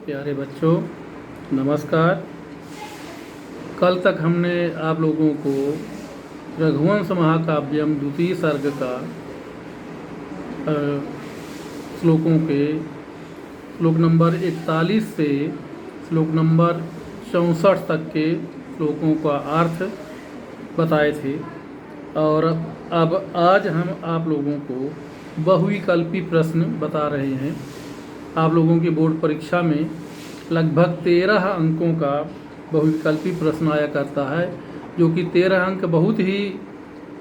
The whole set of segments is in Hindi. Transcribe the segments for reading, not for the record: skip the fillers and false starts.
प्यारे बच्चों, नमस्कार। कल तक हमने आप लोगों को रघुवंश महाकाव्यम द्वितीय सर्ग का श्लोकों के श्लोक नंबर 41 से श्लोक नंबर 64 तक के श्लोकों का अर्थ बताए थे। और अब आज हम आप लोगों को बहुविकल्पी प्रश्न बता रहे हैं। आप लोगों की बोर्ड परीक्षा में लगभग 13 अंकों का बहुविकल्पी प्रश्न आया करता है, जो कि 13 अंक बहुत ही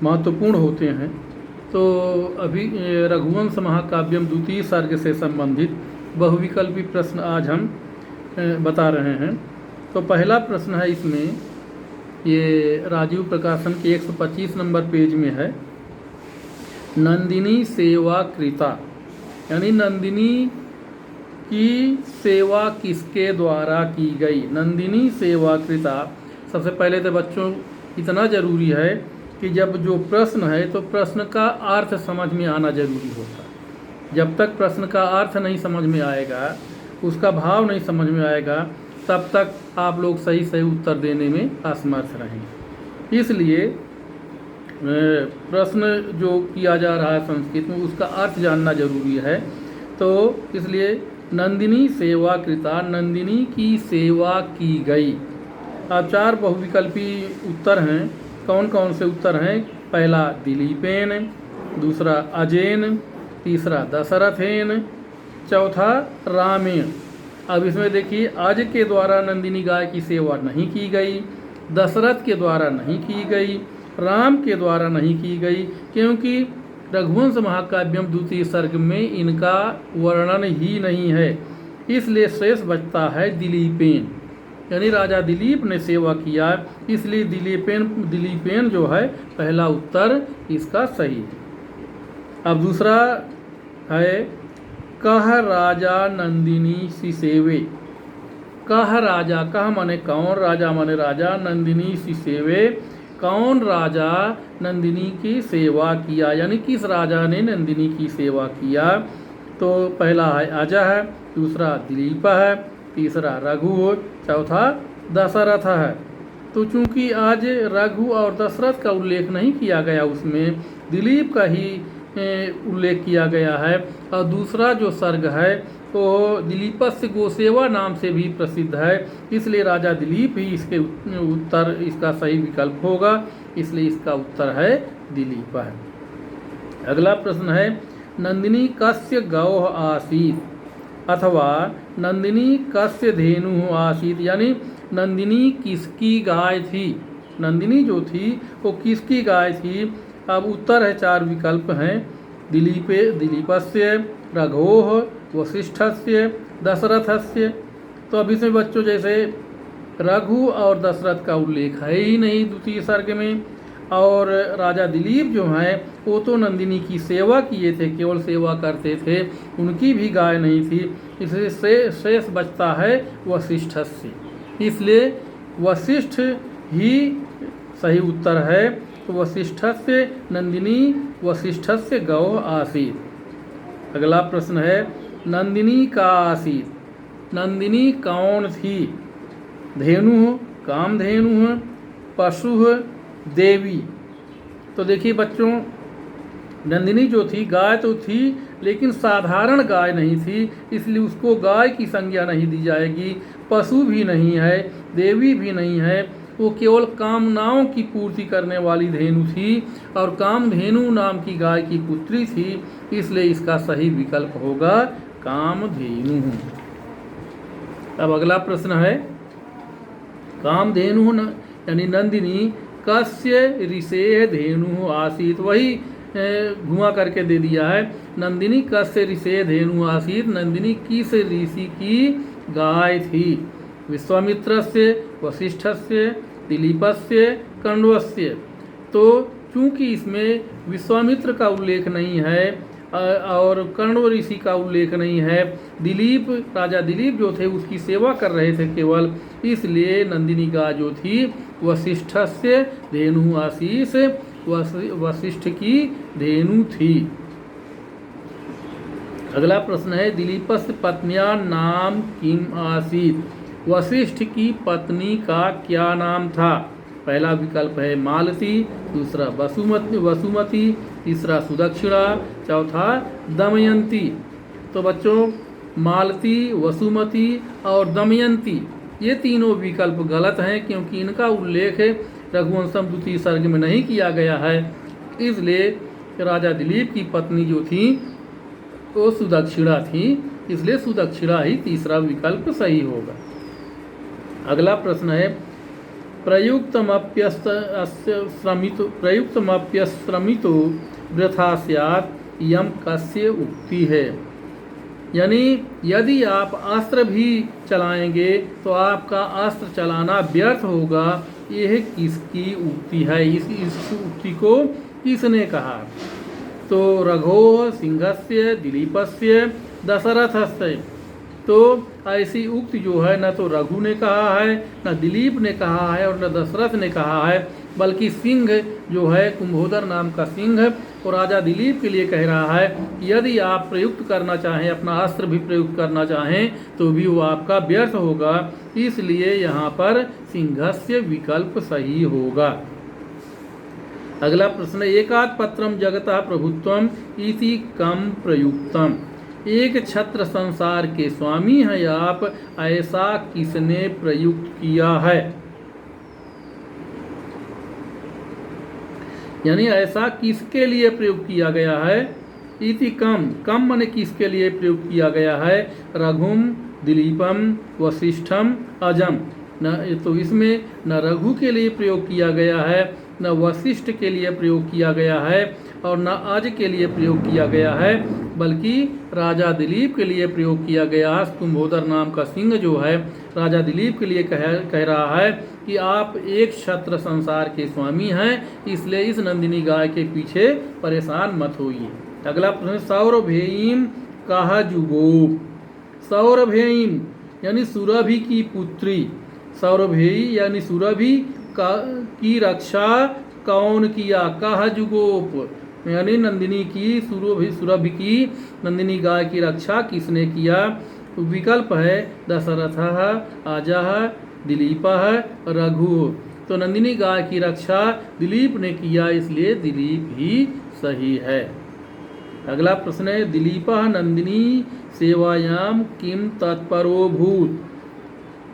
महत्वपूर्ण होते हैं। तो अभी रघुवंश महाकाव्यम द्वितीय सर्ग से संबंधित बहुविकल्पी प्रश्न आज हम बता रहे हैं। तो पहला प्रश्न है इसमें, ये राजीव प्रकाशन के 125 नंबर पेज में है। नंदिनी सेवा कृता, यानी नंदिनी की सेवा किसके द्वारा की गई। नंदिनी सेवा कृता, सबसे पहले तो बच्चों इतना ज़रूरी है कि जब जो प्रश्न है तो प्रश्न का अर्थ समझ में आना जरूरी होता है। जब तक प्रश्न का अर्थ नहीं समझ में आएगा, उसका भाव नहीं समझ में आएगा, तब तक आप लोग सही सही उत्तर देने में असमर्थ रहेंगे। इसलिए प्रश्न जो किया जा रहा है संस्कृत में, उसका अर्थ जानना जरूरी है। तो इसलिए नंदिनी सेवा कृता, नंदिनी की सेवा की गई। अब 4 बहुविकल्पी उत्तर हैं। कौन कौन से उत्तर हैं? पहला दिलीपेन, दूसरा अजेन, तीसरा दशरथेन, चौथा रामेण। अब इसमें देखिए, अज के द्वारा नंदिनी गाय की सेवा नहीं की गई, दशरथ के द्वारा नहीं की गई, राम के द्वारा नहीं की गई, क्योंकि रघुवंश महाकाव्यम द्वितीय सर्ग में इनका वर्णन ही नहीं है। इसलिए शेष बचता है दिलीपेन, यानी राजा दिलीप ने सेवा किया, इसलिए दिलीपेन जो है पहला उत्तर इसका सही है। अब दूसरा है, कह राजा नंदिनी सी सेवे। कह राजा, कह माने कौन, राजा माने राजा, नंदिनी सी सेवे, कौन राजा नंदिनी की सेवा किया, यानी किस राजा ने नंदिनी की सेवा किया। तो पहला है अजय है, दूसरा दिलीप है, तीसरा रघु, चौथा दशरथ है। तो चूंकि आज रघु और दशरथ का उल्लेख नहीं किया गया, उसमें दिलीप का ही उल्लेख किया गया है। और दूसरा जो सर्ग है तो दिलीपस्य गोसेवा नाम से भी प्रसिद्ध है, इसलिए राजा दिलीप ही इसके उत्तर, इसका सही विकल्प होगा। इसलिए इसका उत्तर है दिलीप है। अगला प्रश्न है, नंदिनी कस्य गौः आसीत्, अथवा नंदिनी कस्य धेनुः आसीत्, यानी नंदिनी किसकी गाय थी। नंदिनी जो थी वो किसकी गाय थी। अब उत्तर है, 4 विकल्प हैं, दिलीपस्य, रघोः, वशिष्ठस्य, दशरथस्य। तो अब इसमें बच्चों जैसे रघु और दशरथ का उल्लेख है ही नहीं द्वितीय सर्ग में, और राजा दिलीप जो हैं वो तो नंदिनी की सेवा किए थे, केवल सेवा करते थे, उनकी भी गाय नहीं थी। इसलिए शेष बचता है वशिष्ठस्य, इसलिए वशिष्ठ ही सही उत्तर है। तो वशिष्ठस्य नंदिनी वशिष्ठस्य गौः आसीत्। अगला प्रश्न है, नंदिनी का आसीत्, नंदिनी कौन थी। धेनु, कामधेनु, पशु, देवी। तो देखिए बच्चों, नंदिनी जो थी गाय तो थी, लेकिन साधारण गाय नहीं थी, इसलिए उसको गाय की संज्ञा नहीं दी जाएगी। पशु भी नहीं है, देवी भी नहीं है, वो केवल कामनाओं की पूर्ति करने वाली धेनु थी, और कामधेनु नाम की गाय की पुत्री थी, इसलिए इसका सही विकल्प होगा कामधेनु। अब अगला प्रश्न है, कामधेनु यानी नंदिनी कस्य ऋषेः धेनु आसीत्। वही घुमा करके दे दिया है, नंदिनी कस्य ऋषेः धेनु आसीत्, नंदिनी किस ऋषि की गाय थी। विश्वामित्रस्य, वशिष्ठस्य, दिलीपस्य, कण्वस्य। तो चूंकि इसमें विश्वामित्र का उल्लेख नहीं है और कण्व ऋषि का उल्लेख नहीं है, राजा दिलीप जो थे उसकी सेवा कर रहे थे केवल, इसलिए नंदिनी गाय जो थी वशिष्ठस्य धेनु आसीत्, वशिष्ठ की धेनु थी। अगला प्रश्न है दिलीपस्य पत्न्या नाम किम आसीत। वशिष्ठ की पत्नी का क्या नाम था? पहला विकल्प है मालती, दूसरा वसुमती, तीसरा सुदक्षिणा, चौथा दमयंती। तो बच्चों मालती, वसुमती और दमयंती ये तीनों विकल्प गलत हैं, क्योंकि इनका उल्लेख रघुवंशम द्वितीय सर्ग में नहीं किया गया है। इसलिए राजा दिलीप की पत्नी जो थी वो सुदक्षिणा थी, इसलिए सुदक्षिणा ही तीसरा विकल्प सही होगा। अगला प्रश्न है प्रयुक्तमप्यश्रमितो वृथा स्यात् यम कस्य उक्ति है। यानी यदि आप अस्त्र भी चलाएंगे तो आपका अस्त्र चलाना व्यर्थ होगा, यह किसकी उक्ति है? इस उक्ति को किसने कहा? तो रघोः सिंहस्य दिलीपस्य दशरथस्य। तो ऐसी उक्ति जो है न तो रघु ने कहा है, न दिलीप ने कहा है और न दशरथ ने कहा है, बल्कि सिंह जो है कुंभोदर नाम का सिंह और राजा दिलीप के लिए कह रहा है कि यदि आप प्रयुक्त करना चाहें, अपना अस्त्र भी प्रयुक्त करना चाहें तो भी वो आपका व्यर्थ होगा। इसलिए यहाँ पर सिंहस्य विकल्प सही होगा। अगला प्रश्न एकात् पत्रम जगतः प्रभुत्वम इति कम प्रयुक्तम। एक छत्र संसार के स्वामी हैं आप, ऐसा किसने प्रयुक्त किया है? यानी ऐसा किसके लिए प्रयुक्त किया गया है? इति कम, कम माने किसके लिए प्रयुक्त किया गया है? रघुम, दिलीपम, वशिष्ठम, अजम। न तो इसमें न रघु के लिए प्रयोग किया गया है, न वशिष्ठ के लिए प्रयोग किया गया है और न अज के लिए प्रयोग किया गया है, बल्कि राजा दिलीप के लिए प्रयोग किया गया है। कुंभोदर नाम का सिंह जो है राजा दिलीप के लिए कह रहा है कि आप एक छत्र संसार के स्वामी हैं, इसलिए इस नंदिनी गाय के पीछे परेशान मत होइए। अगला प्रश्न सौरभेयीम कहा जुगो। सौरभेयीम यानी सुरभि की पुत्री, सौरभेयी यानी सुरभि की रक्षा कौन किया? कहा जुगोप यानी नंदिनी की सुरभि की नंदिनी गाय की रक्षा किसने किया? विकल्प है दशरथः, अजः, दिलीपः, रघु। तो नंदिनी गाय की रक्षा दिलीप ने किया, इसलिए दिलीप ही सही है। अगला प्रश्न है दिलीपः नंदिनी सेवायाम किम तत्परोऽभूत्।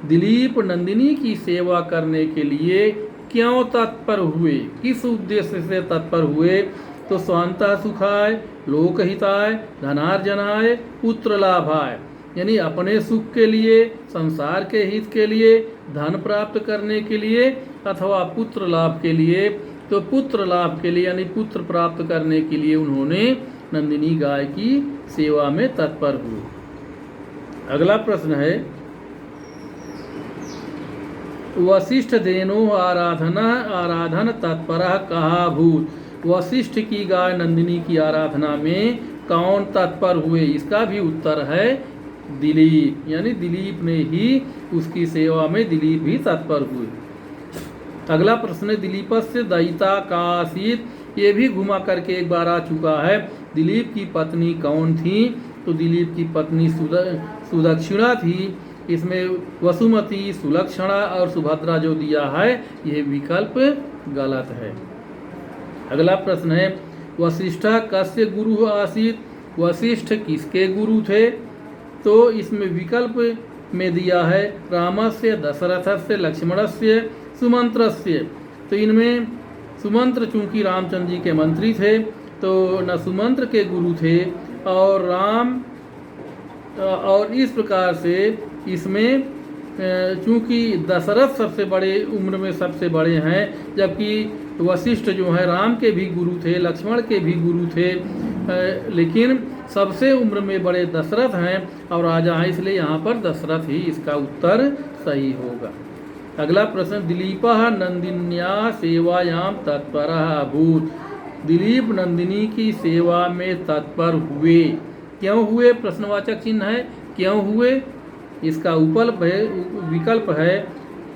दिलीप नंदिनी की सेवा करने के लिए क्यों तत्पर हुए? किस उद्देश्य से तत्पर हुए? तो स्वांतः सुखाय, लोकहिताय, धनार्जनाय, पुत्र लाभाय। यानी अपने सुख के लिए, संसार के हित के लिए, धन प्राप्त करने के लिए अथवा पुत्र लाभ के लिए। तो पुत्र लाभ के लिए यानी पुत्र प्राप्त करने के लिए उन्होंने नंदिनी गाय की सेवा में तत्पर हुए। अगला प्रश्न है वशिष्ठ धेनो आराधन तत्परः कहा भूत। वशिष्ठ की गाय नंदिनी की आराधना में कौन तत्पर हुए? इसका भी उत्तर है दिलीप, यानी दिलीप ने ही उसकी सेवा में दिलीप ही तत्पर हुए। अगला प्रश्न है दिलीपस्य दयिता का आसीत। ये भी घुमा करके एक बार आ चुका है। दिलीप की पत्नी कौन थी? तो दिलीप की पत्नी सुदक्षिणा थी। इसमें वसुमती, सुलक्षणा और सुभद्रा जो दिया है यह विकल्प गलत है। अगला प्रश्न है वशिष्ठ कस्य गुरु आसीत। वशिष्ठ किसके गुरु थे? तो इसमें विकल्प में दिया है रामस्य, दशरथस्य, लक्ष्मणस्य, सुमंत्रस्य। तो इनमें सुमंत्र चूंकि रामचंद्र जी के मंत्री थे तो न सुमंत्र के गुरु थे और राम, और इस प्रकार से इसमें चूंकि दशरथ सबसे बड़े उम्र में सबसे बड़े हैं, जबकि वशिष्ठ जो है राम के भी गुरु थे, लक्ष्मण के भी गुरु थे, लेकिन सबसे उम्र में बड़े दशरथ हैं और राजा हैं, इसलिए यहाँ पर दशरथ ही इसका उत्तर सही होगा। अगला प्रश्न दिलीपः नंदिन्या सेवायाम तत्परः अभूत्। दिलीप नंदिनी की सेवा में तत्पर हुए। क्यों हुए? प्रश्नवाचक चिन्ह है। क्यों हुए? इसका विकल्प है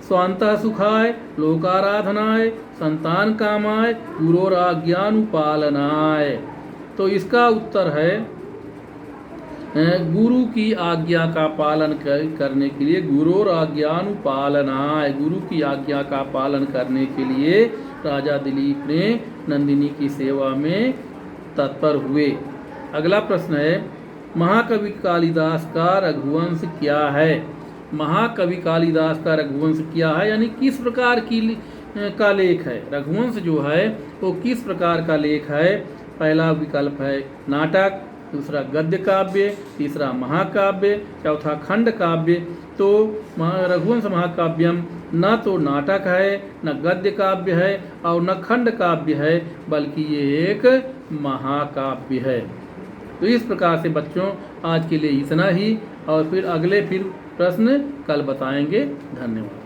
स्वांतः सुखाय, लोकाराधनाय, संतान कामाय, गुरोराज्ञानुपालनाय। तो इसका उत्तर है गुरु की आज्ञा का पालन करने के लिए गुरोर आज्ञानुपालनाय, गुरु की आज्ञा का पालन करने के लिए राजा दिलीप ने नंदिनी की सेवा में तत्पर हुए। अगला प्रश्न है, महाकवि कालिदास का रघुवंश क्या है? महाकवि कालिदास का रघुवंश क्या है, यानी किस प्रकार का लेख है? रघुवंश जो है वो किस प्रकार का लेख है? पहला विकल्प है नाटक, दूसरा गद्य काव्य, तीसरा महाकाव्य, चौथा खंड काव्य। तो रघुवंश महाकाव्यम न तो नाटक है, न गद्य काव्य है और न खंड काव्य है, बल्कि ये एक महाकाव्य है। तो इस प्रकार से बच्चों आज के लिए इतना ही, और फिर अगले प्रश्न कल बताएंगे। धन्यवाद।